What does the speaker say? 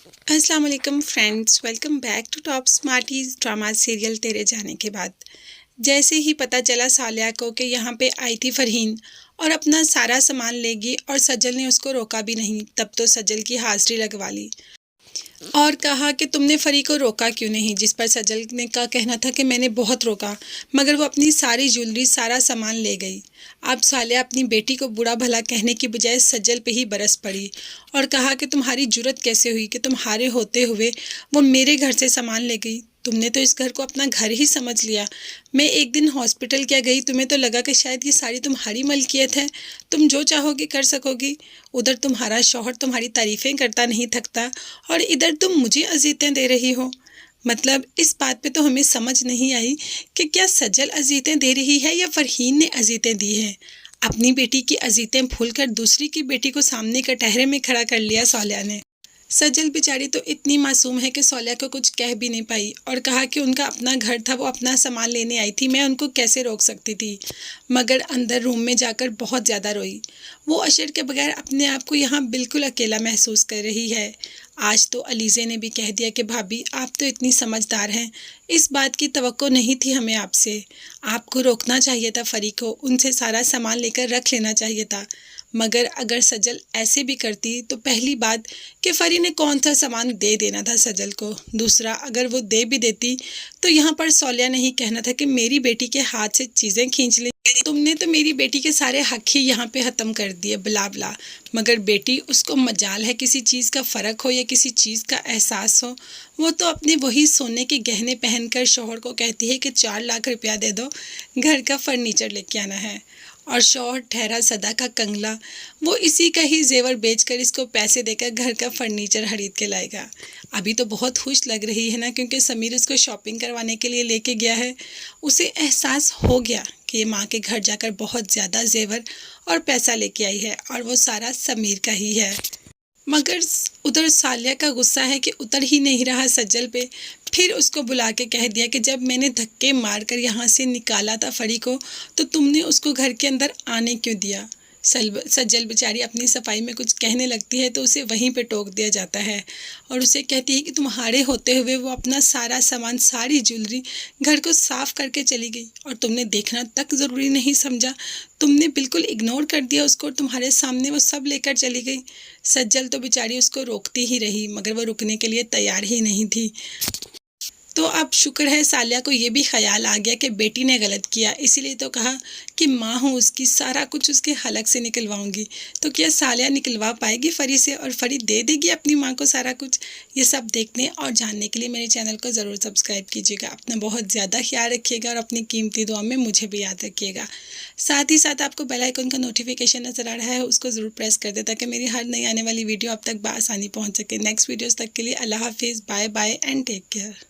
अस्सलाम वालेकुम friends, welcome back to top smarties drama serial तेरे जाने के बाद। जैसे ही पता चला सालिया को कि यहाँ पे आई थी फरहीन और अपना सारा सामान लेगी और सज्जल ने उसको रोका भी नहीं, तब तो सज्जल की हाजिरी लगवा ली और कहा कि तुमने फरी को रोका क्यों नहीं। जिस पर सज्जल ने का कहना था कि मैंने बहुत रोका, मगर वो अपनी सारी ज्वेलरी सारा सामान ले गई। अब सालिया अपनी बेटी को बुरा भला कहने की बजाय सज्जल पे ही बरस पड़ी और कहा कि तुम्हारी जुर्रत कैसे हुई कि तुम्हारे होते हुए वो मेरे घर से सामान ले गई। तुमने तो इस घर को अपना घर ही समझ लिया। मैं एक दिन हॉस्पिटल क्या गई, तुम्हें तो लगा कि शायद ये सारी तुम्हारी मलकियत है, तुम जो चाहोगी कर सकोगी। उधर तुम्हारा शौहर तुम्हारी तारीफ़ें करता नहीं थकता और इधर तुम मुझे अज़ीतें दे रही हो। मतलब इस बात पे तो हमें समझ नहीं आई कि क्या सज्जल अज़ीतें दे रही है या फरहीन ने अज़ीतें दी हैं। अपनी बेटी की अज़ीतें भूलकर दूसरी की बेटी को सामने कटहरे में खड़ा कर लिया सालिया ने। सज्जल बेचारी तो इतनी मासूम है कि सालिया को कुछ कह भी नहीं पाई और कहा कि उनका अपना घर था, वो अपना सामान लेने आई थी, मैं उनको कैसे रोक सकती थी। मगर अंदर रूम में जाकर बहुत ज़्यादा रोई। वो अशर के बगैर अपने आप को यहाँ बिल्कुल अकेला महसूस कर रही है। आज तो अलीज़े ने भी कह दिया कि भाभी आप तो इतनी समझदार हैं, इस बात की तवक्को नहीं थी हमें आपसे। आपको रोकना चाहिए था फरी को, उनसे सारा सामान लेकर रख लेना चाहिए था। मगर अगर सज्जल ऐसे भी करती तो पहली बात कि फरी ने कौन सा सामान दे देना था सज्जल को। दूसरा, अगर वो दे भी देती तो यहाँ पर सालिया ने ही कहना था कि मेरी बेटी के हाथ से चीज़ें खींच ली, तुमने तो मेरी बेटी के सारे हक ही यहाँ पे ख़त्म कर दिए बला बला। मगर बेटी, उसको मजाल है किसी चीज़ का फ़र्क हो या किसी चीज़ का एहसास हो। वो तो अपने वही सोने के गहने पहनकर शौहर को कहती है कि 4 लाख रुपया दे दो, घर का फर्नीचर लेके आना है। और शौहर ठहरा सदा का कंगला, वो इसी का ही जेवर बेचकर इसको पैसे देकर घर का फर्नीचर खरीद के लाएगा। अभी तो बहुत खुश लग रही है ना, क्योंकि समीर उसको शॉपिंग करवाने के लिए लेके गया है। उसे एहसास हो गया कि ये माँ के घर जाकर बहुत ज़्यादा जेवर और पैसा लेके आई है और वो सारा समीर का ही है। मगर उधर सालिया का गुस्सा है कि उतर ही नहीं रहा सज्जल पे। फिर उसको बुला के कह दिया कि जब मैंने धक्के मारकर यहाँ से निकाला था फरी को, तो तुमने उसको घर के अंदर आने क्यों दिया। सज्जल बेचारी अपनी सफाई में कुछ कहने लगती है तो उसे वहीं पे टोक दिया जाता है और उसे कहती है कि तुम्हारे होते हुए वो अपना सारा सामान, सारी ज्वेलरी घर को साफ करके चली गई और तुमने देखना तक ज़रूरी नहीं समझा। तुमने बिल्कुल इग्नोर कर दिया उसको और तुम्हारे सामने वो सब लेकर चली गई। सज्जल तो बेचारी उसको रोकती ही रही, मगर वो रुकने के लिए तैयार ही नहीं थी। तो अब शुक्र है सालिया को ये भी ख्याल आ गया कि बेटी ने गलत किया, इसीलिए तो कहा कि माँ हूँ उसकी, सारा कुछ उसके हलक से निकलवाऊंगी। तो क्या सालिया निकलवा पाएगी फरी से और फरी दे देगी अपनी माँ को सारा कुछ। ये सब देखने और जानने के लिए मेरे चैनल को ज़रूर सब्सक्राइब कीजिएगा। अपना बहुत ज़्यादा ख्याल रखिएगा और अपनी कीमती दुआ में मुझे भी याद रखिएगा। साथ ही साथ आपको बेल आइकन का नोटिफिकेशन नज़र आ रहा है, उसको ज़रूर प्रेस कर दे ताकि मेरी हर नई आने वाली वीडियो आप तक बआसानी पहुँच सके। नेक्स्ट वीडियोज़ तक के लिए अल्लाह हाफिज़, bye bye and take care.